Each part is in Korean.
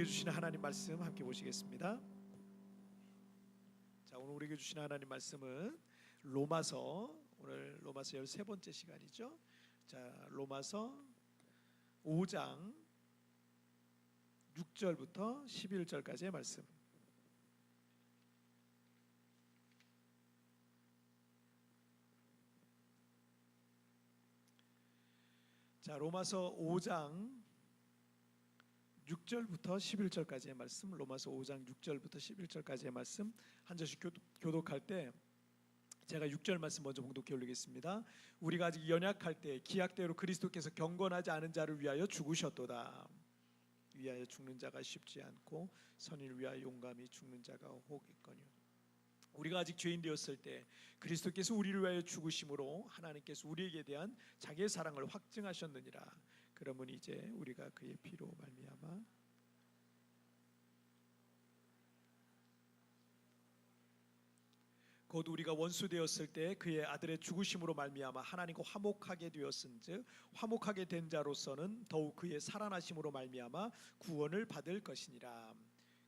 우리에게 주시는 하나님 말씀 함께 보시겠습니다. 자, 오늘 우리에게 주시는 하나님 말씀은 로마서, 오늘 로마서 13번째 시간이죠. 자, 로마서 5장 6절부터 11절까지의 말씀. 자, 로마서 5장 6절부터 11절까지의 말씀, 로마서 5장 6절부터 11절까지의 말씀 한 절씩 교독할 때 제가 6절 말씀 먼저 봉독해 올리겠습니다. 우리가 아직 연약할 때 기약대로 그리스도께서 경건하지 않은 자를 위하여 죽으셨도다. 위하여 죽는 자가 쉽지 않고 선인을 위하여 용감히 죽는 자가 혹 있거니와. 우리가 아직 죄인 되었을 때 그리스도께서 우리를 위하여 죽으심으로 하나님께서 우리에게 대한 자기의 사랑을 확증하셨느니라. 그러면 이제 우리가 그의 피로 말미암아 곧 우리가 원수 되었을 때 그의 아들의 죽으심으로 말미암아 하나님과 화목하게 되었은즉 화목하게 된 자로서는 더욱 그의 살아나심으로 말미암아 구원을 받을 것이니라.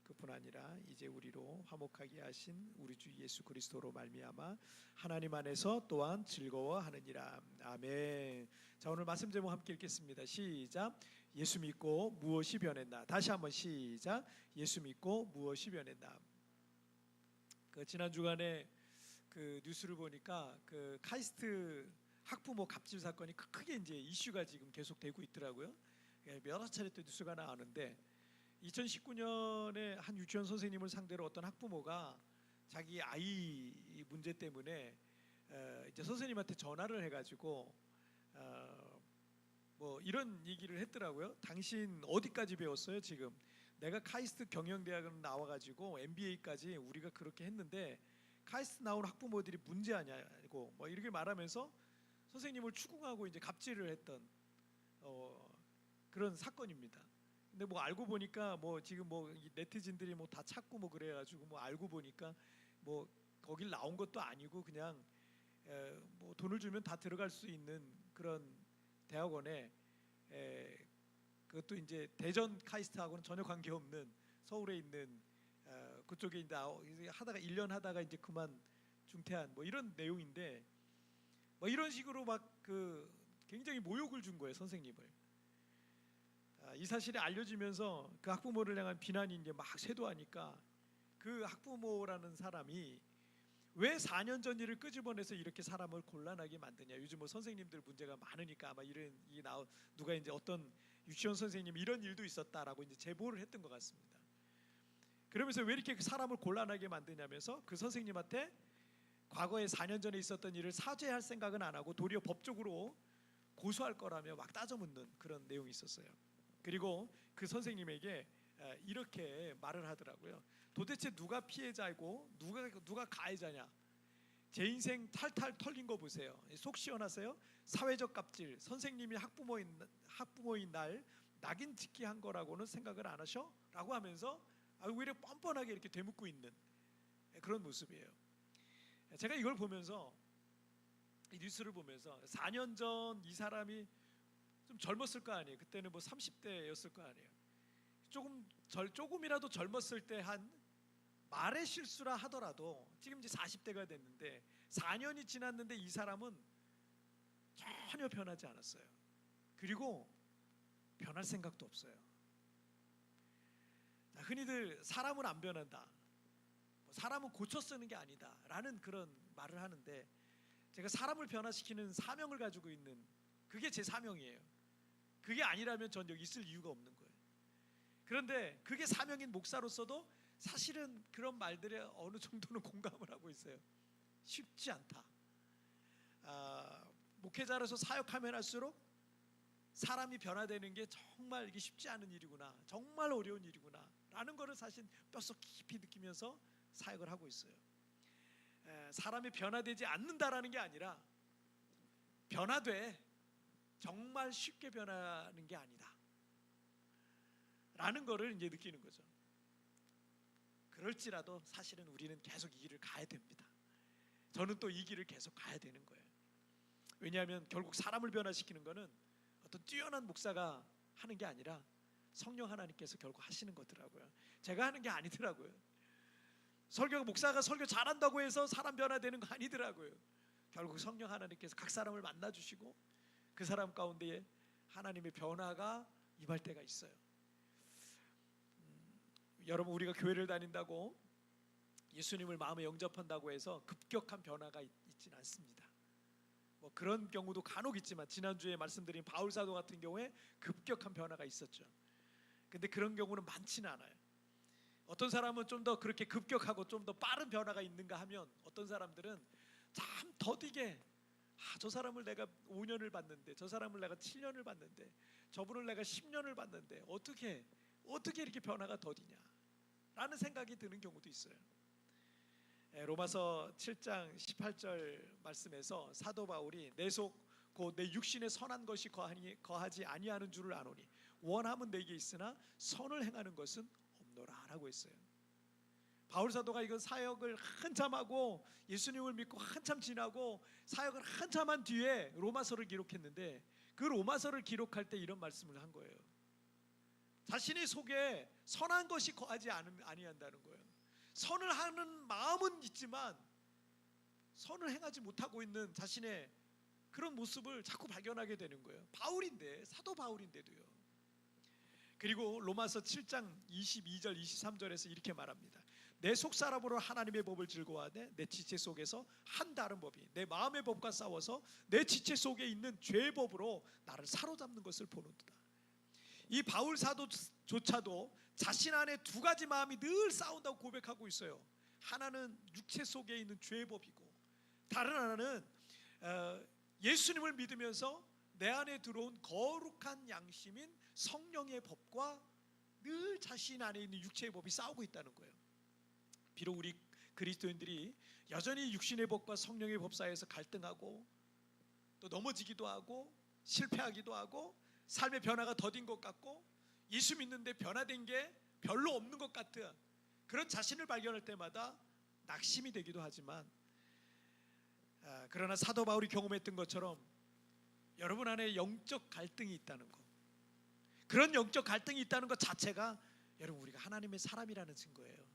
그뿐 아니라 이제 우리로 화목하게 하신 우리 주 예수 그리스도로 말미암아 하나님 안에서 또한 즐거워하느니라. 아멘. 자, 오늘 말씀 제목 함께 읽겠습니다. 시작. 예수 믿고 무엇이 변했나. 다시 한번 시작. 예수 믿고 무엇이 변했나. 그 지난 주간에 그 뉴스를 보니까 그 카이스트 학부모 갑질 사건이 크게 이제 이슈가 지금 계속되고 있더라고요. 여러 차례 또 뉴스가 나오는데 2019년에 한 유치원 선생님을 상대로 어떤 학부모가 자기 아이 문제 때문에 이제 선생님한테 전화를 해가지고 뭐 이런 얘기를 했더라고요. 당신 어디까지 배웠어요? 지금 내가 카이스트 경영대학을 나와가지고 MBA까지 우리가 그렇게 했는데 카이스트 나온 학부모들이 문제 아니냐고 뭐 이렇게 말하면서 선생님을 추궁하고 이제 갑질을 했던 그런 사건입니다. 근데 뭐 알고 보니까 뭐 지금 뭐 네티즌들이 뭐 다 찾고 뭐 그래가지고 뭐 알고 보니까 뭐 거길 나온 것도 아니고 그냥 뭐 돈을 주면 다 들어갈 수 있는 그런 대학원에 그것도 이제 대전 카이스트하고는 전혀 관계 없는 서울에 있는 그쪽에 이제 하다가 1년 하다가 이제 그만 중퇴한 뭐 이런 내용인데 뭐 이런 식으로 막 그 굉장히 모욕을 준 거예요, 선생님을. 이 사실이 알려지면서 그 학부모를 향한 비난이 이제 막 쇄도하니까 그 학부모라는 사람이 왜 4년 전 일을 끄집어내서 이렇게 사람을 곤란하게 만드냐. 요즘 뭐 선생님들 문제가 많으니까 아마 이런 누가 이제 어떤 유치원 선생님 이런 일도 있었다라고 이제 제보를 했던 것 같습니다. 그러면서 왜 이렇게 사람을 곤란하게 만드냐면서 그 선생님한테 과거에 4년 전에 있었던 일을 사죄할 생각은 안 하고 도리어 법적으로 고소할 거라며 막 따져묻는 그런 내용이 있었어요. 그리고 그 선생님에게 이렇게 말을 하더라고요. 도대체 누가 피해자이고 누가 가해자냐. 제 인생 탈탈 털린 거 보세요. 속 시원하세요? 사회적 갑질, 선생님이 학부모인 날 낙인 찍기 한 거라고는 생각을 안 하셔? 라고 하면서 오히려 뻔뻔하게 이렇게 되묻고 있는 그런 모습이에요. 제가 이걸 보면서 이 뉴스를 보면서 4년 전 이 사람이 좀 젊었을 거 아니에요. 그때는 뭐 30대였을 거 아니에요. 조금이라도 젊었을 때 한 말의 실수라 하더라도 지금 이제 40대가 됐는데 4년이 지났는데 이 사람은 전혀 변하지 않았어요. 그리고 변할 생각도 없어요. 흔히들 사람은 안 변한다, 사람은 고쳐 쓰는 게 아니다 라는 그런 말을 하는데 제가 사람을 변화시키는 사명을 가지고 있는 그게 제 사명이에요. 그게 아니라면 전 여기 있을 이유가 없는 거예요. 그런데 그게 사명인 목사로서도 사실은 그런 말들에 어느 정도는 공감을 하고 있어요. 쉽지 않다. 목회자로서 사역하면 할수록 사람이 변화되는 게 정말 이게 쉽지 않은 일이구나, 정말 어려운 일이구나 라는 거를 사실 뼛속 깊이 느끼면서 사역을 하고 있어요. 사람이 변화되지 않는다라는 게 아니라 변화돼, 정말 쉽게 변하는 게 아니다 라는 거를 이제 느끼는 거죠. 그럴지라도 사실은 우리는 계속 이 길을 가야 됩니다. 저는 또 이 길을 계속 가야 되는 거예요. 왜냐하면 결국 사람을 변화시키는 거는 어떤 뛰어난 목사가 하는 게 아니라 성령 하나님께서 결국 하시는 거더라고요. 제가 하는 게 아니더라고요. 목사가 설교 잘한다고 해서 사람 변화되는 거 아니더라고요. 결국 성령 하나님께서 각 사람을 만나주시고 그 사람 가운데에 하나님의 변화가 임할 때가 있어요. 여러분, 우리가 교회를 다닌다고 예수님을 마음에 영접한다고 해서 급격한 변화가 있진 않습니다. 뭐 그런 경우도 간혹 있지만, 지난주에 말씀드린 바울 사도 같은 경우에 급격한 변화가 있었죠. 근데 그런 경우는 많지는 않아요. 어떤 사람은 좀 더 그렇게 급격하고 좀 더 빠른 변화가 있는가 하면, 어떤 사람들은 참 더디게 저 사람을 내가 5년을 봤는데, 저 사람을 내가 7년을 봤는데, 저분을 내가 10년을 봤는데 어떻게 이렇게 변화가 더디냐 라는 생각이 드는 경우도 있어요. 로마서 7장 18절 말씀에서 사도 바울이 내 속 곧 내 육신에 선한 것이 거하지 아니하는 줄을 아노니 원함은 내게 있으나 선을 행하는 것은 없노라 라고 했어요. 바울 사도가 이건 사역을 한참 하고 예수님을 믿고 한참 지나고 사역을 한참 한 뒤에 로마서를 기록했는데, 그 로마서를 기록할 때 이런 말씀을 한 거예요. 자신의 속에 선한 것이 거하지 아니한다는 거예요. 선을 하는 마음은 있지만 선을 행하지 못하고 있는 자신의 그런 모습을 자꾸 발견하게 되는 거예요. 바울인데, 사도 바울인데도요. 그리고 로마서 7장 22절 23절에서 이렇게 말합니다. 내 속사람으로 하나님의 법을 즐거워하되 내 지체 속에서 한 다른 법이 내 마음의 법과 싸워서 내 지체 속에 있는 죄의 법으로 나를 사로잡는 것을 보는도다. 이 바울 사도조차도 자신 안에 두 가지 마음이 늘 싸운다고 고백하고 있어요. 하나는 육체 속에 있는 죄의 법이고, 다른 하나는 예수님을 믿으면서 내 안에 들어온 거룩한 양심인 성령의 법과 늘 자신 안에 있는 육체의 법이 싸우고 있다는 거예요. 비록 우리 그리스도인들이 여전히 육신의 법과 성령의 법 사이에서 갈등하고 또 넘어지기도 하고 실패하기도 하고 삶의 변화가 더딘 것 같고 예수 믿는데 변화된 게 별로 없는 것 같은 그런 자신을 발견할 때마다 낙심이 되기도 하지만, 그러나 사도 바울이 경험했던 것처럼 여러분 안에 영적 갈등이 있다는 것, 그런 영적 갈등이 있다는 것 자체가 여러분 우리가 하나님의 사람이라는 증거예요.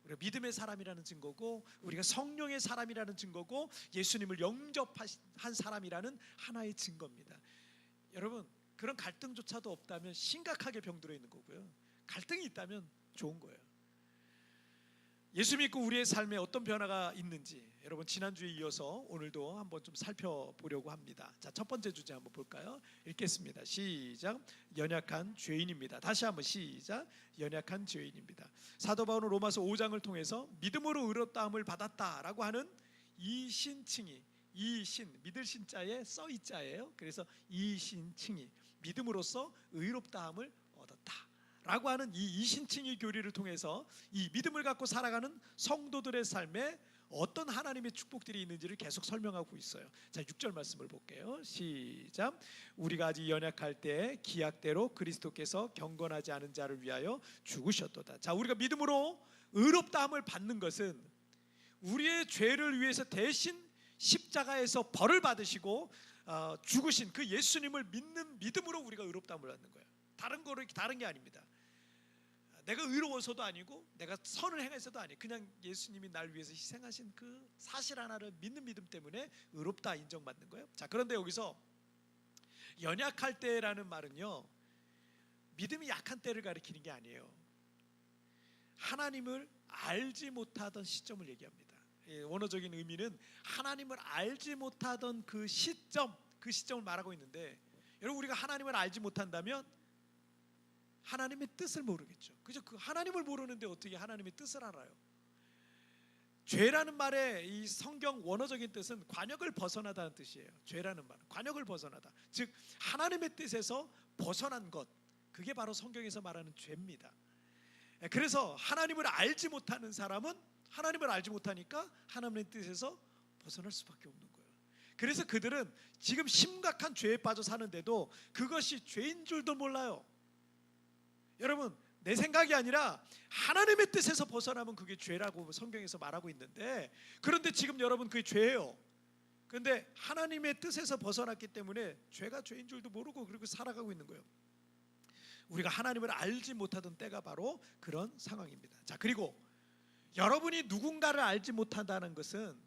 우리가 믿음의 사람이라는 증거고, 우리가 성령의 사람이라는 증거고, 예수님을 영접한 사람이라는 하나의 증거입니다. 여러분, 그런 갈등조차도 없다면 심각하게 병들어 있는 거고요. 갈등이 있다면 좋은 거예요. 예수 믿고 우리의 삶에 어떤 변화가 있는지 여러분 지난주에 이어서 오늘도 한번 좀 살펴보려고 합니다. 자, 첫 번째 주제 한번 볼까요? 읽겠습니다. 시작. 연약한 죄인입니다. 다시 한번 시작. 연약한 죄인입니다. 사도 바울은 로마서 5장을 통해서 믿음으로 의롭다함을 받았다라고 하는 이 신칭이, 이 신, 믿을 신자에 써 있자예요. 그래서 이 신칭이 믿음으로써 의롭다함을 얻었다 라고 하는 이 이신칭의 교리를 통해서 이 믿음을 갖고 살아가는 성도들의 삶에 어떤 하나님의 축복들이 있는지를 계속 설명하고 있어요. 자, 6절 말씀을 볼게요. 시작. 우리가 아직 연약할 때 기약대로 그리스도께서 경건하지 않은 자를 위하여 죽으셨도다. 자, 우리가 믿음으로 의롭다함을 받는 것은 우리의 죄를 위해서 대신 십자가에서 벌을 받으시고 죽으신 그 예수님을 믿는 믿음으로 우리가 의롭다함을 받는 거예요. 다른 게 아닙니다. 내가 의로워서도 아니고 내가 선을 행해서도 아니고 그냥 예수님이 날 위해서 희생하신 그 사실 하나를 믿는 믿음 때문에 의롭다 인정받는 거예요. 자, 그런데 여기서 연약할 때라는 말은요, 믿음이 약한 때를 가리키는 게 아니에요. 하나님을 알지 못하던 시점을 얘기합니다. 원어적인 의미는 하나님을 알지 못하던 그 시점을 말하고 있는데, 여러분 우리가 하나님을 알지 못한다면 하나님의 뜻을 모르겠죠. 그죠? 그 하나님을 모르는데 어떻게 하나님의 뜻을 알아요? 죄라는 말의 이 성경 원어적인 뜻은 관역을 벗어나다는 뜻이에요. 죄라는 말은 관역을 벗어나다, 즉 하나님의 뜻에서 벗어난 것, 그게 바로 성경에서 말하는 죄입니다. 그래서 하나님을 알지 못하는 사람은 하나님을 알지 못하니까 하나님의 뜻에서 벗어날 수밖에 없는 거예요. 그래서 그들은 지금 심각한 죄에 빠져 사는데도 그것이 죄인 줄도 몰라요. 여러분, 내 생각이 아니라 하나님의 뜻에서 벗어나면 그게 죄라고 성경에서 말하고 있는데, 그런데 지금 여러분 그게 죄예요. 그런데 하나님의 뜻에서 벗어났기 때문에 죄가 죄인 줄도 모르고 그리고 살아가고 있는 거예요. 우리가 하나님을 알지 못하던 때가 바로 그런 상황입니다. 자, 그리고 여러분이 누군가를 알지 못한다는 것은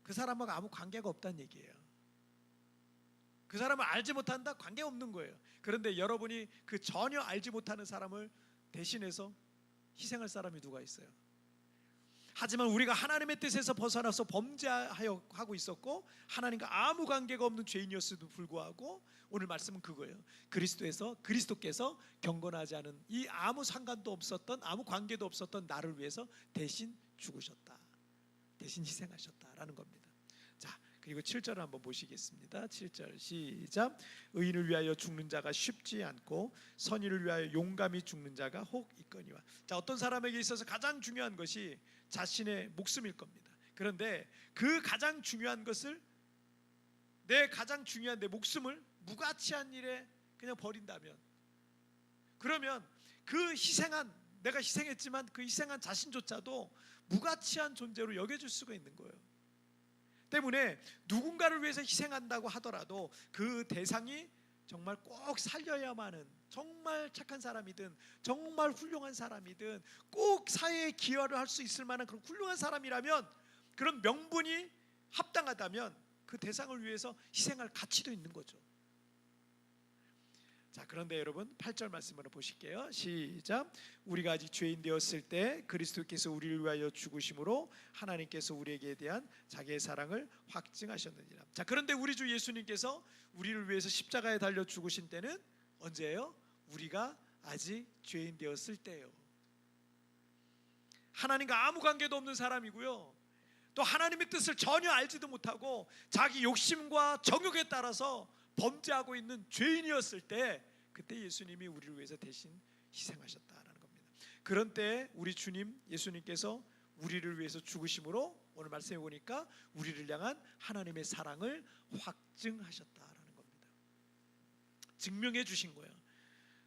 그 사람하고 아무 관계가 없다는 얘기예요. 그 사람을 알지 못한다, 관계없는 거예요. 그런데 여러분이 그 전혀 알지 못하는 사람을 대신해서 희생할 사람이 누가 있어요? 하지만 우리가 하나님의 뜻에서 벗어나서 범죄하고 있었고 하나님과 아무 관계가 없는 죄인이었음에도 불구하고 오늘 말씀은 그거예요. 그리스도께서 경건하지 않은 이 아무 상관도 없었던 아무 관계도 없었던 나를 위해서 대신 죽으셨다, 대신 희생하셨다라는 겁니다. 자, 그리고 7절을 한번 보시겠습니다. 7절 시작. 의인을 위하여 죽는 자가 쉽지 않고 선의를 위하여 용감히 죽는 자가 혹 있거니와. 자, 어떤 사람에게 있어서 가장 중요한 것이 자신의 목숨일 겁니다. 그런데 그 가장 중요한 것을, 내 가장 중요한 내 목숨을 무가치한 일에 그냥 버린다면, 그러면 그 희생한, 내가 희생했지만 그 희생한 자신조차도 무가치한 존재로 여겨질 수가 있는 거예요. 때문에 누군가를 위해서 희생한다고 하더라도 그 대상이 정말 꼭 살려야만 하는 정말 착한 사람이든 정말 훌륭한 사람이든 꼭 사회에 기여를 할 수 있을 만한 그런 훌륭한 사람이라면, 그런 명분이 합당하다면 그 대상을 위해서 희생할 가치도 있는 거죠. 자, 그런데 여러분 8절 말씀으로 보실게요. 시작. 우리가 아직 죄인 되었을 때 그리스도께서 우리를 위하여 죽으심으로 하나님께서 우리에게 대한 자기의 사랑을 확증하셨느니라. 자, 그런데 우리 주 예수님께서 우리를 위해서 십자가에 달려 죽으신 때는 언제예요? 우리가 아직 죄인 되었을 때예요. 하나님과 아무 관계도 없는 사람이고요, 또 하나님의 뜻을 전혀 알지도 못하고 자기 욕심과 정욕에 따라서 범죄하고 있는 죄인이었을 때, 그때 예수님이 우리를 위해서 대신 희생하셨다라는 겁니다. 그런 때 우리 주님 예수님께서 우리를 위해서 죽으심으로 오늘 말씀해 보니까 우리를 향한 하나님의 사랑을 확증하셨다라는 겁니다. 증명해 주신 거예요.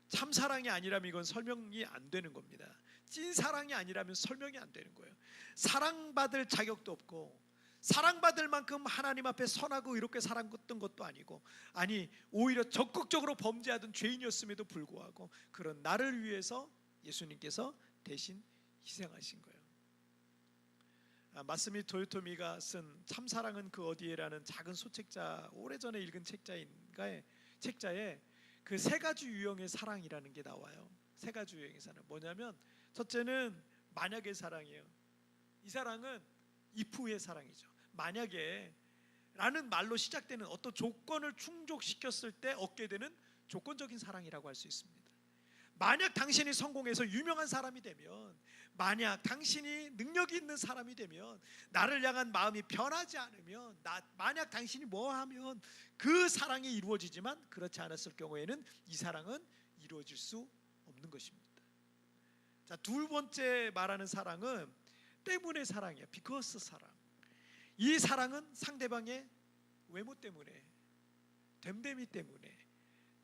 참 사랑이 아니라면 이건 설명이 안 되는 겁니다. 찐 사랑이 아니라면 설명이 안 되는 거예요. 사랑받을 자격도 없고 사랑받을 만큼 하나님 앞에 선하고 이렇게 사랑했던 것도 아니고, 아니 오히려 적극적으로 범죄하던 죄인이었음에도 불구하고 그런 나를 위해서 예수님께서 대신 희생하신 거예요. 마스미 토요토미가 쓴 참사랑은 그 어디에라는 작은 소책자, 오래전에 읽은 책자에 그 세 가지 유형의 사랑이라는 게 나와요. 세 가지 유형의 사랑, 뭐냐면 첫째는 만약의 사랑이에요. 이 사랑은 if의 사랑이죠. 만약에 라는 말로 시작되는 어떤 조건을 충족시켰을 때 얻게 되는 조건적인 사랑이라고 할 수 있습니다. 만약 당신이 성공해서 유명한 사람이 되면, 만약 당신이 능력이 있는 사람이 되면, 나를 향한 마음이 변하지 않으면, 만약 당신이 뭐 하면 그 사랑이 이루어지지만 그렇지 않았을 경우에는 이 사랑은 이루어질 수 없는 것입니다. 자, 두 번째 말하는 사랑은 때문의 사랑이에요. because 사랑. 이 사랑은 상대방의 외모 때문에, 됨됨이 때문에,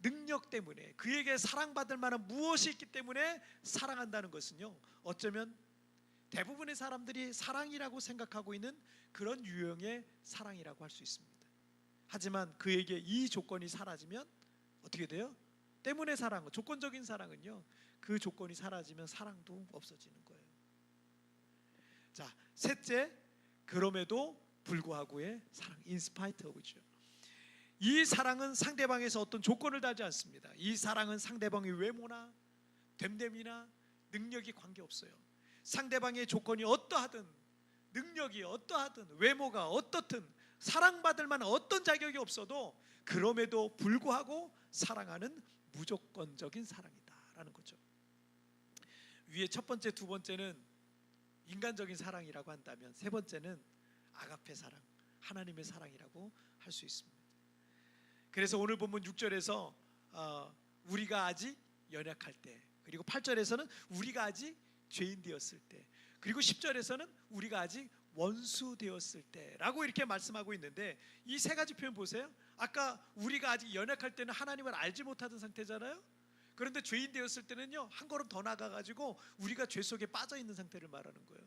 능력 때문에, 그에게 사랑받을 만한 무엇이 있기 때문에 사랑한다는 것은요, 어쩌면 대부분의 사람들이 사랑이라고 생각하고 있는 그런 유형의 사랑이라고 할 수 있습니다. 하지만 그에게 이 조건이 사라지면 어떻게 돼요? 때문의 사랑은, 조건적인 사랑은요, 그 조건이 사라지면 사랑도 없어지는 거예요. 자, 셋째, 그럼에도 불구하고의 사랑, in spite of죠. 이 사랑은 상대방에서 어떤 조건을 달지 않습니다. 이 사랑은 상대방의 외모나 됨됨이나 능력이 관계없어요. 상대방의 조건이 어떠하든, 능력이 어떠하든, 외모가 어떻든, 사랑받을 만한 어떤 자격이 없어도 그럼에도 불구하고 사랑하는 무조건적인 사랑이다라는 거죠. 위에 첫 번째, 두 번째는 인간적인 사랑이라고 한다면, 세 번째는 아가페 사랑, 하나님의 사랑이라고 할 수 있습니다. 그래서 오늘 본문 6절에서 우리가 아직 연약할 때, 그리고 8절에서는 우리가 아직 죄인 되었을 때, 그리고 10절에서는 우리가 아직 원수 되었을 때라고 이렇게 말씀하고 있는데, 이 세 가지 표현 보세요. 아까 우리가 아직 연약할 때는 하나님을 알지 못하던 상태잖아요. 그런데 죄인 되었을 때는요, 한 걸음 더 나가가지고 우리가 죄 속에 빠져 있는 상태를 말하는 거예요.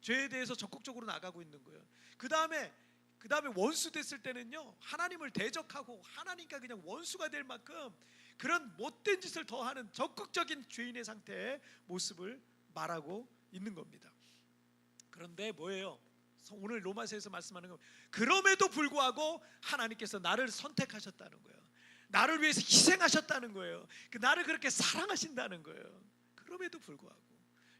죄에 대해서 적극적으로 나가고 있는 거예요. 그 다음에 그 다음에 원수 됐을 때는요, 하나님을 대적하고 하나님과 그냥 원수가 될 만큼 그런 못된 짓을 더하는 적극적인 죄인의 상태의 모습을 말하고 있는 겁니다. 그런데 뭐예요? 오늘 로마서에서 말씀하는 건 그럼에도 불구하고 하나님께서 나를 선택하셨다는 거예요. 나를 위해서 희생하셨다는 거예요. 나를 그렇게 사랑하신다는 거예요. 그럼에도 불구하고,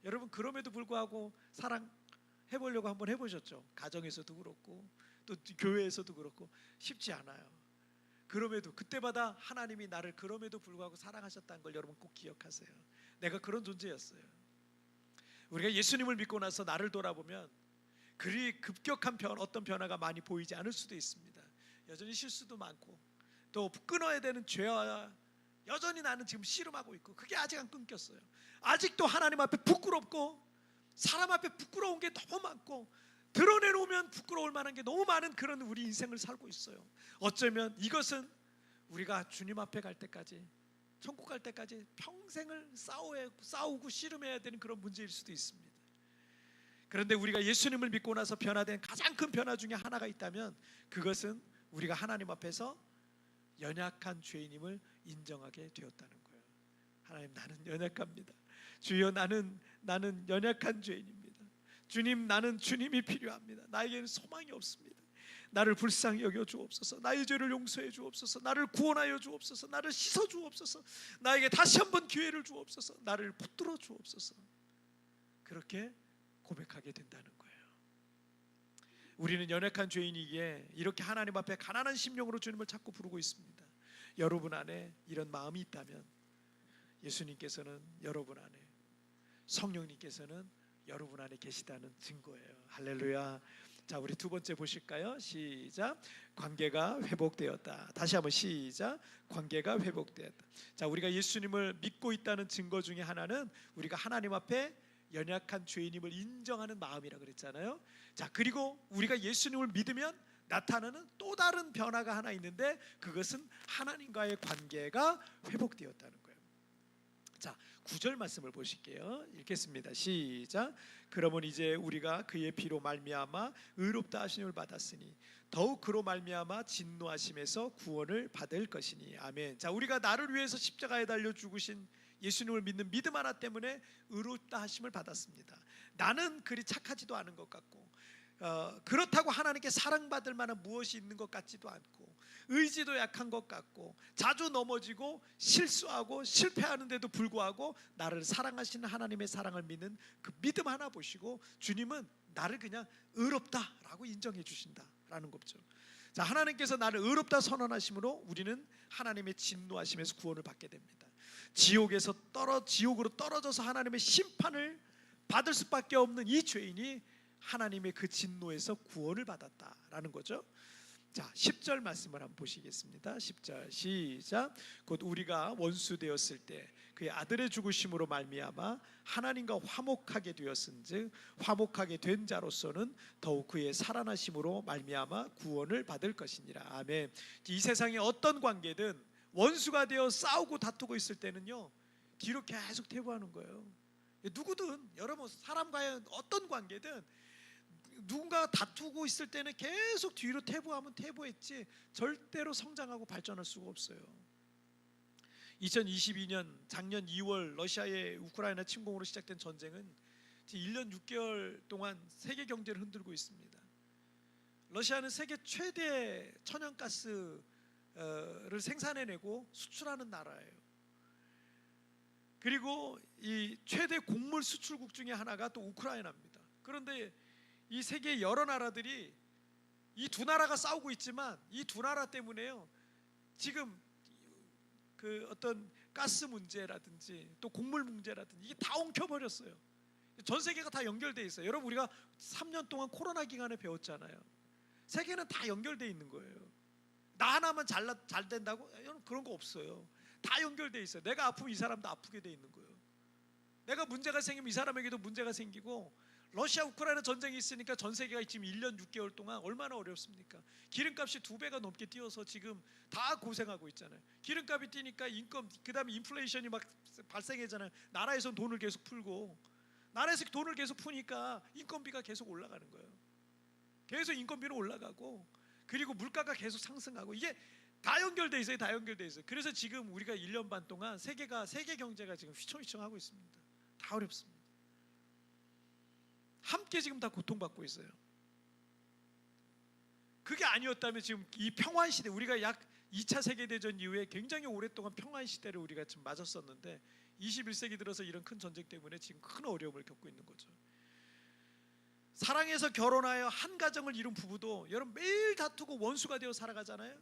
여러분, 그럼에도 불구하고 사랑해보려고 한번 해보셨죠? 가정에서도 그렇고 또 교회에서도 그렇고 쉽지 않아요. 그럼에도 그때마다 하나님이 나를 그럼에도 불구하고 사랑하셨다는 걸 여러분 꼭 기억하세요. 내가 그런 존재였어요. 우리가 예수님을 믿고 나서 나를 돌아보면 그리 급격한 어떤 변화가 많이 보이지 않을 수도 있습니다. 여전히 실수도 많고 또 끊어야 되는 죄와 여전히 나는 지금 씨름하고 있고 그게 아직 안 끊겼어요. 아직도 하나님 앞에 부끄럽고 사람 앞에 부끄러운 게 너무 많고 드러내놓으면 부끄러울 만한 게 너무 많은 그런 우리 인생을 살고 있어요. 어쩌면 이것은 우리가 주님 앞에 갈 때까지, 천국 갈 때까지 평생을 싸우고 씨름해야 되는 그런 문제일 수도 있습니다. 그런데 우리가 예수님을 믿고 나서 변화된 가장 큰 변화 중에 하나가 있다면 그것은 우리가 하나님 앞에서 연약한 죄인임을 인정하게 되었다는 거예요. 하나님, 나는 연약합니다. 주여, 나는 연약한 죄인입니다. 주님, 나는 주님이 필요합니다. 나에게는 소망이 없습니다. 나를 불쌍히 여겨 주옵소서. 나의 죄를 용서해 주옵소서. 나를 구원하여 주옵소서. 나를 씻어 주옵소서. 나에게 다시 한번 기회를 주옵소서. 나를 붙들어 주옵소서. 그렇게 고백하게 된다는 거예요. 우리는 연약한 죄인이기에 이렇게 하나님 앞에 가난한 심령으로 주님을 자꾸 부르고 있습니다. 여러분 안에 이런 마음이 있다면 예수님께서는 여러분 안에, 성령님께서는 여러분 안에 계시다는 증거예요. 할렐루야. 자, 우리 두 번째 보실까요? 시작. 관계가 회복되었다. 다시 한번 시작. 관계가 회복되었다. 자, 우리가 예수님을 믿고 있다는 증거 중에 하나는 우리가 하나님 앞에 연약한 죄인임을 인정하는 마음이라고 그랬잖아요. 자, 그리고 우리가 예수님을 믿으면 나타나는 또 다른 변화가 하나 있는데 그것은 하나님과의 관계가 회복되었다는 거예요. 자, 9절 말씀을 보실게요. 읽겠습니다. 시작. 그러면 이제 우리가 그의 피로 말미암아 의롭다 하심을 받았으니 더욱 그로 말미암아 진노하심에서 구원을 받을 것이니. 아멘. 자, 우리가 나를 위해서 십자가에 달려 죽으신 예수님을 믿는 믿음 하나 때문에 의롭다 하심을 받았습니다. 나는 그리 착하지도 않은 것 같고 그렇다고 하나님께 사랑받을 만한 무엇이 있는 것 같지도 않고 의지도 약한 것 같고 자주 넘어지고 실수하고 실패하는데도 불구하고 나를 사랑하시는 하나님의 사랑을 믿는 그 믿음 하나 보시고 주님은 나를 그냥 의롭다라고 인정해 주신다라는 거죠. 자, 하나님께서 나를 의롭다 선언하심으로 우리는 하나님의 진노하심에서 구원을 받게 됩니다. 지옥으로 떨어져서 하나님의 심판을 받을 수밖에 없는 이 죄인이 하나님의 그 진노에서 구원을 받았다라는 거죠. 자, 10절 말씀을 한번 보시겠습니다. 10절 시작. 곧 우리가 원수 되었을 때 그의 아들의 죽으심으로 말미암아 하나님과 화목하게 되었은즉 화목하게 된 자로서는 더욱 그의 살아나심으로 말미암아 구원을 받을 것이니라. 아멘. 이 세상의 어떤 관계든 원수가 되어 싸우고 다투고 있을 때는요, 뒤로 계속 퇴보하는 거예요. 누구든, 여러분, 사람과의 어떤 관계든 누군가가 다투고 있을 때는 계속 뒤로 퇴보하면 퇴보했지 절대로 성장하고 발전할 수가 없어요. 2022년 작년 2월 러시아의 우크라이나 침공으로 시작된 전쟁은 1년 6개월 동안 세계 경제를 흔들고 있습니다. 러시아는 세계 최대 천연가스를 생산해내고 수출하는 나라예요. 그리고 이 최대 곡물 수출국 중에 하나가 또 우크라이나입니다. 그런데 이 세계 여러 나라들이 이 두 나라가 싸우고 있지만 이 두 나라 때문에요, 지금 그 어떤 가스 문제라든지 또 곡물 문제라든지 이게 다 엉켜버렸어요. 전 세계가 다 연결돼 있어요. 여러분, 우리가 3년 동안 코로나 기간에 배웠잖아요. 세계는 다 연결돼 있는 거예요. 나 하나만 잘 된다고? 여러분, 그런 거 없어요. 다 연결돼 있어요. 내가 아프면 이 사람도 아프게 돼 있는 거예요. 내가 문제가 생기면 이 사람에게도 문제가 생기고, 러시아 우크라이나 전쟁이 있으니까 전 세계가 지금 1년 6개월 동안 얼마나 어렵습니까? 기름값이 2배가 넘게 뛰어서 지금 다 고생하고 있잖아요. 기름값이 뛰니까 인건, 그 다음에 인플레이션이 막 발생하잖아요. 나라에서 돈을 계속 풀고, 나라에서 돈을 계속 푸니까 인건비가 계속 올라가는 거예요. 계속 인건비는 올라가고, 그리고 물가가 계속 상승하고 이게 다 연결돼 있어요. 다 연결돼 있어요. 그래서 지금 우리가 1년 반 동안 세계 경제가 지금 휘청휘청하고 있습니다. 다 어렵습니다. 함께 지금 다 고통받고 있어요. 그게 아니었다면 지금 이 평화 시대, 우리가 약 2차 세계대전 이후에 굉장히 오랫동안 평화 시대를 우리가 지금 맞았었는데 21세기 들어서 이런 큰 전쟁 때문에 지금 큰 어려움을 겪고 있는 거죠. 사랑해서 결혼하여 한 가정을 이룬 부부도 여러분 매일 다투고 원수가 되어 살아가잖아요.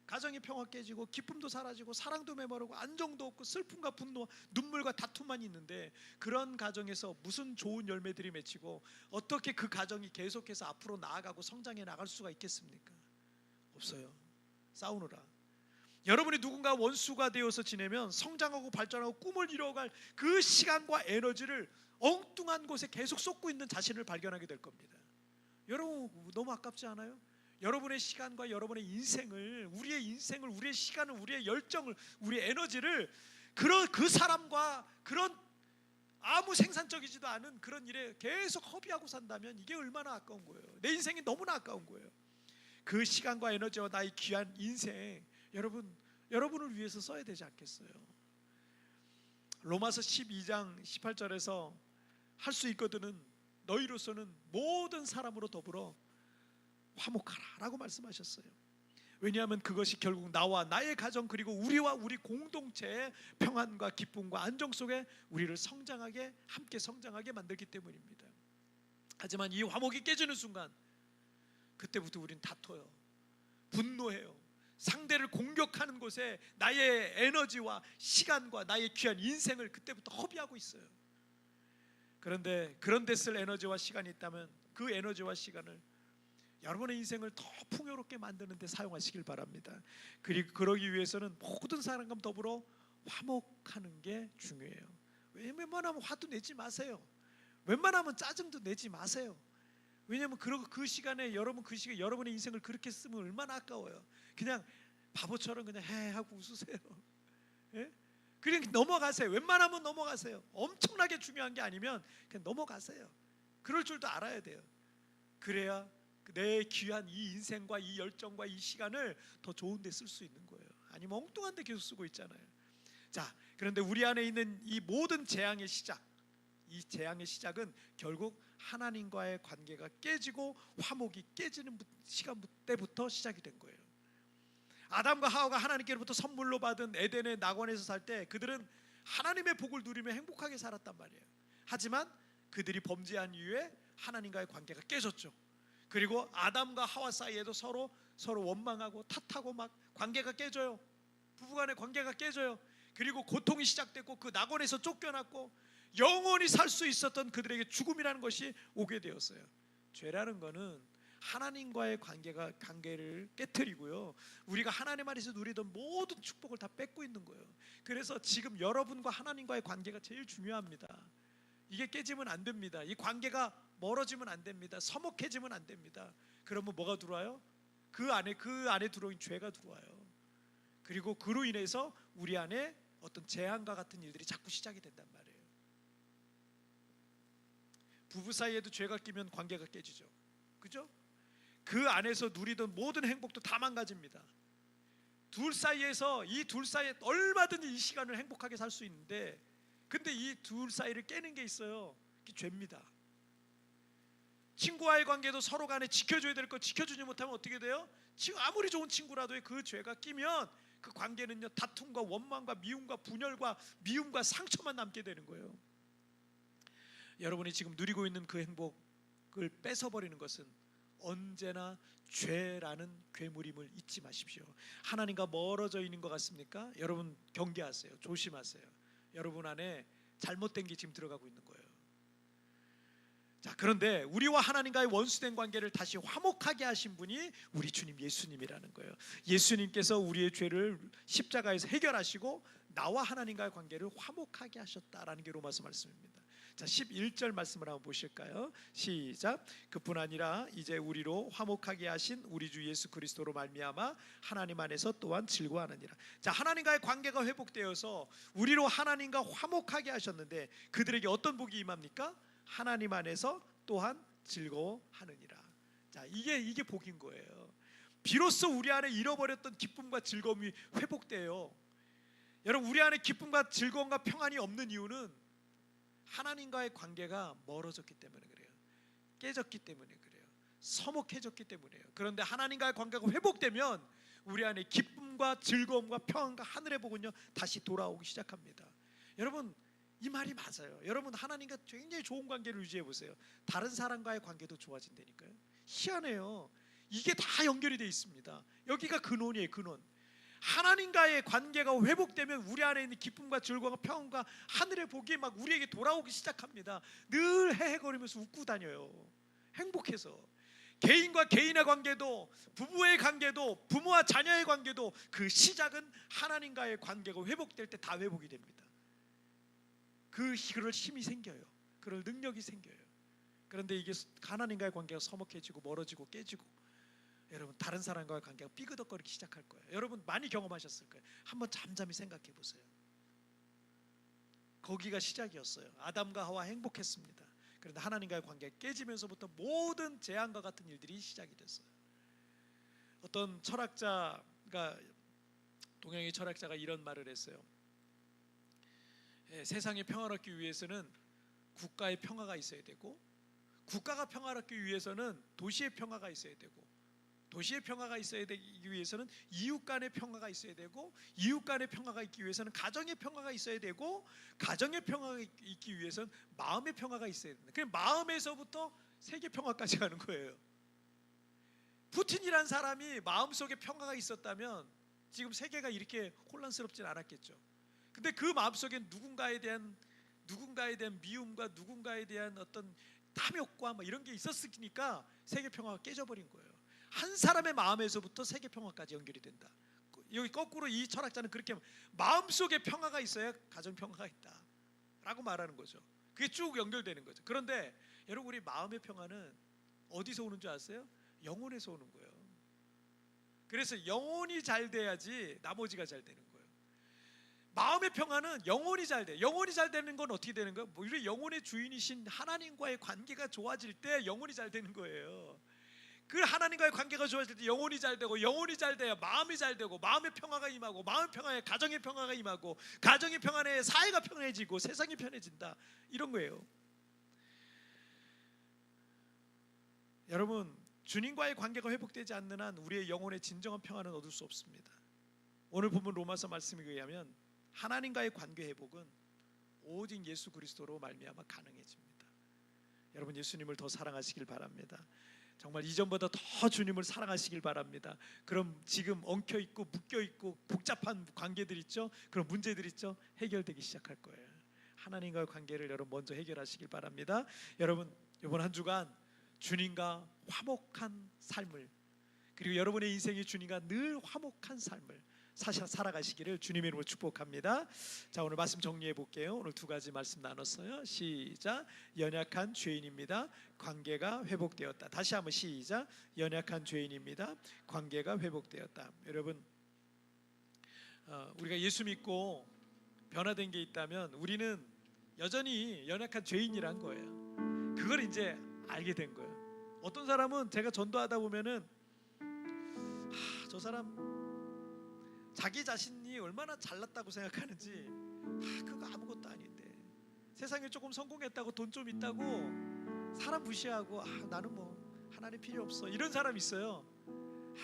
가정의 평화 깨지고 기쁨도 사라지고 사랑도 메마르고 안정도 없고 슬픔과 분노, 눈물과 다툼만 있는데 그런 가정에서 무슨 좋은 열매들이 맺히고 어떻게 그 가정이 계속해서 앞으로 나아가고 성장해 나갈 수가 있겠습니까? 없어요. 싸우느라. 여러분이 누군가 원수가 되어서 지내면 성장하고 발전하고 꿈을 이뤄갈 그 시간과 에너지를 엉뚱한 곳에 계속 쏟고 있는 자신을 발견하게 될 겁니다. 여러분 너무 아깝지 않아요? 여러분의 시간과 여러분의 인생을, 우리의 인생을, 우리의 시간을, 우리의 열정을, 우리의 에너지를 그 사람과 그런 아무 생산적이지도 않은 그런 일에 계속 허비하고 산다면 이게 얼마나 아까운 거예요. 내 인생이 너무나 아까운 거예요. 그 시간과 에너지와 나의 귀한 인생, 여러분을 위해서 써야 되지 않겠어요? 로마서 12장 18절에서 할 수 있거든은 너희로서는 모든 사람으로 더불어 화목하라 라고 말씀하셨어요. 왜냐하면 그것이 결국 나와 나의 가정 그리고 우리와 우리 공동체의 평안과 기쁨과 안정 속에 우리를 성장하게, 함께 성장하게 만들기 때문입니다. 하지만 이 화목이 깨지는 순간 그때부터 우리는 다퉈요. 분노해요. 상대를 공격하는 곳에 나의 에너지와 시간과 나의 귀한 인생을 그때부터 허비하고 있어요. 그런데 그런 데 쓸 에너지와 시간이 있다면 그 에너지와 시간을 여러분의 인생을 더 풍요롭게 만드는 데 사용하시길 바랍니다. 그리고 그러기 위해서는 모든 사람과 더불어 화목하는 게 중요해요. 웬만하면 화도 내지 마세요. 웬만하면 짜증도 내지 마세요. 왜냐하면 그 시간에 여러분의 인생을 그렇게 쓰면 얼마나 아까워요. 그냥 바보처럼 그냥 해 하고 웃으세요. 예? 그냥 넘어가세요. 웬만하면 넘어가세요. 엄청나게 중요한 게 아니면 그냥 넘어가세요. 그럴 줄도 알아야 돼요. 그래야 내 귀한 이 인생과 이 열정과 이 시간을 더 좋은 데 쓸 수 있는 거예요. 아니면 엉뚱한 데 계속 쓰고 있잖아요. 자, 그런데 우리 안에 있는 이 모든 재앙의 시작, 이 재앙의 시작은 결국 하나님과의 관계가 깨지고 화목이 깨지는 시간 때부터 시작이 된 거예요. 아담과 하와가 하나님께로부터 선물로 받은 에덴의 낙원에서 살 때 그들은 하나님의 복을 누리며 행복하게 살았단 말이에요. 하지만 그들이 범죄한 이후에 하나님과의 관계가 깨졌죠. 그리고 아담과 하와 사이에도 서로 원망하고 탓하고 막 관계가 깨져요. 부부간의 관계가 깨져요. 그리고 고통이 시작됐고 그 낙원에서 쫓겨났고 영원히 살 수 있었던 그들에게 죽음이라는 것이 오게 되었어요. 죄라는 것은 하나님과의 관계를 깨뜨리고요, 우리가 하나님 안에서 누리던 모든 축복을 다 뺏고 있는 거예요. 그래서 지금 여러분과 하나님과의 관계가 제일 중요합니다. 이게 깨지면 안 됩니다. 이 관계가 멀어지면 안 됩니다. 서먹해지면 안 됩니다. 그러면 뭐가 들어와요? 그 안에 들어온 죄가 들어와요. 그리고 그로 인해서 우리 안에 어떤 재앙과 같은 일들이 자꾸 시작이 된단 말이에요. 부부 사이에도 죄가 끼면 관계가 깨지죠. 그죠? 그 안에서 누리던 모든 행복도 다 망가집니다. 둘 사이에 얼마든지 이 시간을 행복하게 살 수 있는데, 근데 이 둘 사이를 깨는 게 있어요. 그게 죄입니다. 친구와의 관계도 서로 간에 지켜줘야 될 거 지켜주지 못하면 어떻게 돼요? 아무리 좋은 친구라도 그 죄가 끼면 그 관계는요, 다툼과 원망과 미움과 분열과 미움과 상처만 남게 되는 거예요. 여러분이 지금 누리고 있는 그 행복을 뺏어버리는 것은 언제나 죄라는 괴물임을 잊지 마십시오. 하나님과 멀어져 있는 것 같습니까? 여러분 경계하세요. 조심하세요. 여러분 안에 잘못된 게 지금 들어가고 있는 거예요. 자, 그런데 우리와 하나님과의 원수된 관계를 다시 화목하게 하신 분이 우리 주님 예수님이라는 거예요. 예수님께서 우리의 죄를 십자가에서 해결하시고 나와 하나님과의 관계를 화목하게 하셨다라는 게 로마서 말씀입니다. 자, 11절 말씀을 한번 보실까요? 시작. 그뿐 아니라 이제 우리로 화목하게 하신 우리 주 예수 그리스도로 말미암아 하나님 안에서 또한 즐거워하느니라. 자, 하나님과의 관계가 회복되어서 우리로 하나님과 화목하게 하셨는데 그들에게 어떤 복이 임합니까? 하나님 안에서 또한 즐거워하느니라. 자, 이게 복인 거예요. 비로소 우리 안에 잃어버렸던 기쁨과 즐거움이 회복돼요. 여러분, 우리 안에 기쁨과 즐거움과 평안이 없는 이유는 하나님과의 관계가 멀어졌기 때문에 그래요. 깨졌기 때문에 그래요. 서먹해졌기 때문에요. 그런데 하나님과의 관계가 회복되면 우리 안에 기쁨과 즐거움과 평안과 하늘의 복은요 다시 돌아오기 시작합니다. 여러분, 이 말이 맞아요. 여러분, 하나님과 굉장히 좋은 관계를 유지해 보세요. 다른 사람과의 관계도 좋아진다니까요. 희한해요. 이게 다 연결이 되어 있습니다. 여기가 근원이에요. 근원. 하나님과의 관계가 회복되면 우리 안에 있는 기쁨과 즐거움과 평안과 하늘의 복이 막 우리에게 돌아오기 시작합니다. 늘 헤헤거리면서 웃고 다녀요. 행복해서. 개인과 개인의 관계도, 부부의 관계도, 부모와 자녀의 관계도 그 시작은 하나님과의 관계가 회복될 때 다 회복이 됩니다. 그럴 힘이 생겨요. 그럴 능력이 생겨요. 그런데 이게 하나님과의 관계가 서먹해지고 멀어지고 깨지고 여러분, 다른 사람과의 관계가 삐그덕거리기 시작할 거예요. 여러분 많이 경험하셨을 거예요. 한번 잠잠히 생각해 보세요. 거기가 시작이었어요. 아담과 하와 행복했습니다. 그런데 하나님과의 관계가 깨지면서부터 모든 재앙과 같은 일들이 시작이 됐어요. 어떤 철학자가, 동양의 철학자가 이런 말을 했어요. 세상이 평화롭기 위해서는 국가의 평화가 있어야 되고, 국가가 평화롭기 위해서는 도시의 평화가 있어야 되고, 도시의 평화가 있어야 되기 위해서는 이웃 간의 평화가 있어야 되고, 이웃 간의 평화가 있기 위해서는 가정의 평화가 있어야 되고, 가정의 평화가 있기 위해서는 마음의 평화가 있어야 된다. 그 마음에서부터 세계 평화까지 가는 거예요. 푸틴이란 사람이 마음속에 평화가 있었다면 지금 세계가 이렇게 혼란스럽진 않았겠죠. 근데 그 마음속에 누군가에 대한 미움과 누군가에 대한 어떤 탐욕과 뭐 이런 게 있었으니까 세계 평화가 깨져버린 거예요. 한 사람의 마음에서부터 세계 평화까지 연결이 된다. 여기 거꾸로 이 철학자는 그렇게 마음속에 평화가 있어야 가정 평화가 있다 라고 말하는 거죠. 그게 쭉 연결되는 거죠. 그런데 여러분, 우리 마음의 평화는 어디서 오는 줄 아세요? 영혼에서 오는 거예요. 그래서 영혼이 잘 돼야지 나머지가 잘 되는 거예요. 마음의 평화는 영혼이 잘 돼. 영혼이 잘 되는 건 어떻게 되는 거예요? 우리 영혼의 주인이신 하나님과의 관계가 좋아질 때 영혼이 잘 되는 거예요. 그 하나님과의 관계가 좋아질 때 영혼이 잘 되고, 영혼이 잘 돼야 마음이 잘 되고, 마음의 평화가 임하고, 마음의 평화에 가정의 평화가 임하고, 가정의 평안에 사회가 평안해지고, 세상이 편해진다. 이런 거예요. 여러분, 주님과의 관계가 회복되지 않는 한 우리의 영혼의 진정한 평안은 얻을 수 없습니다. 오늘 본문 로마서 말씀에 의하면 하나님과의 관계 회복은 오직 예수 그리스도로 말미암아 가능해집니다. 여러분, 예수님을 더 사랑하시길 바랍니다. 정말 이전보다 더 주님을 사랑하시길 바랍니다. 그럼 지금 엉켜있고 묶여있고 복잡한 관계들 있죠? 그런 문제들 있죠? 해결되기 시작할 거예요. 하나님과의 관계를 여러분 먼저 해결하시길 바랍니다. 여러분, 이번 한 주간 주님과 화목한 삶을, 그리고 여러분의 인생이 주님과 늘 화목한 삶을 살아가시기를 주님의 이름으로 축복합니다. 자, 오늘 말씀 정리해 볼게요. 오늘 두 가지 말씀 나눴어요. 시작. 연약한 죄인입니다. 관계가 회복되었다. 다시 한번 시작. 연약한 죄인입니다. 관계가 회복되었다. 여러분, 우리가 예수 믿고 변화된 게 있다면 우리는 여전히 연약한 죄인이란 거예요. 그걸 이제 알게 된 거예요. 어떤 사람은 제가 전도하다 보면은 저 사람 자기 자신이 얼마나 잘났다고 생각하는지, 그거 아무것도 아닌데, 세상에 조금 성공했다고, 돈 좀 있다고 사람 무시하고, 나는 뭐 하나님 필요 없어, 이런 사람 있어요.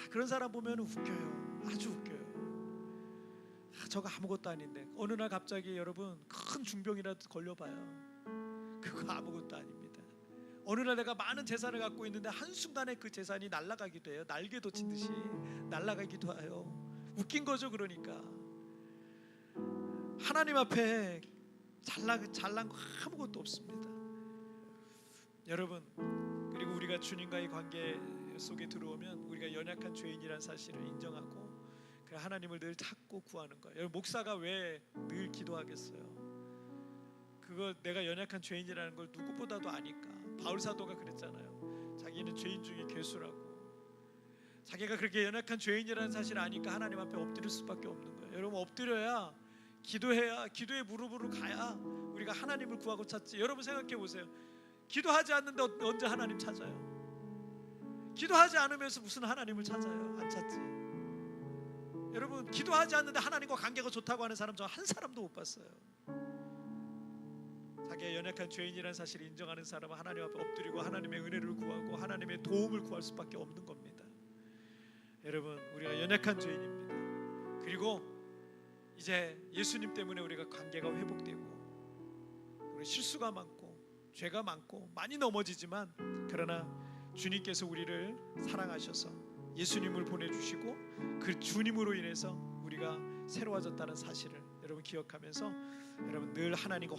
그런 사람 보면 웃겨요. 아주 웃겨요. 저거 아무것도 아닌데 어느 날 갑자기 여러분 큰 중병이라도 걸려봐요. 그거 아무것도 아닙니다. 어느 날 내가 많은 재산을 갖고 있는데 한순간에 그 재산이 날아가기도 해요. 날개 돋친 듯이 날아가기도 해요. 웃긴 거죠. 그러니까 하나님 앞에 잘난 거 아무것도 없습니다. 여러분, 그리고 우리가 주님과의 관계 속에 들어오면 우리가 연약한 죄인이라는 사실을 인정하고 그 하나님을 늘 찾고 구하는 거예요. 여러분, 목사가 왜 늘 기도하겠어요? 그거 내가 연약한 죄인이라는 걸 누구보다도 아니까. 바울 사도가 그랬잖아요. 자기는 죄인 중에 괴수라고. 자기가 그렇게 연약한 죄인이라는 사실을 아니까 하나님 앞에 엎드릴 수밖에 없는 거예요. 여러분, 엎드려야, 기도해야, 기도의 무릎으로 가야 우리가 하나님을 구하고 찾지. 여러분 생각해 보세요. 기도하지 않는데 언제 하나님 찾아요? 기도하지 않으면서 무슨 하나님을 찾아요? 안 찾지. 여러분, 기도하지 않는데 하나님과 관계가 좋다고 하는 사람 저 한 사람도 못 봤어요. 자기가 연약한 죄인이라는 사실을 인정하는 사람은 하나님 앞에 엎드리고 하나님의 은혜를 구하고 하나님의 도움을 구할 수밖에 없는 겁니다. 여러분, 우리가 연약한 죄인입니다. 그리고 이제 예수님 때문에 우리가 관계가 회복되고 우리 실수가 많고 죄가 많고 많이 넘어지지만, 그러나 주님께서 우리를 사랑하셔서 예수님을 보내주시고 그 주님으로 인해서 우리가 새로워졌다는 사실을 여러분 기억하면서, 여러분 늘 하나님과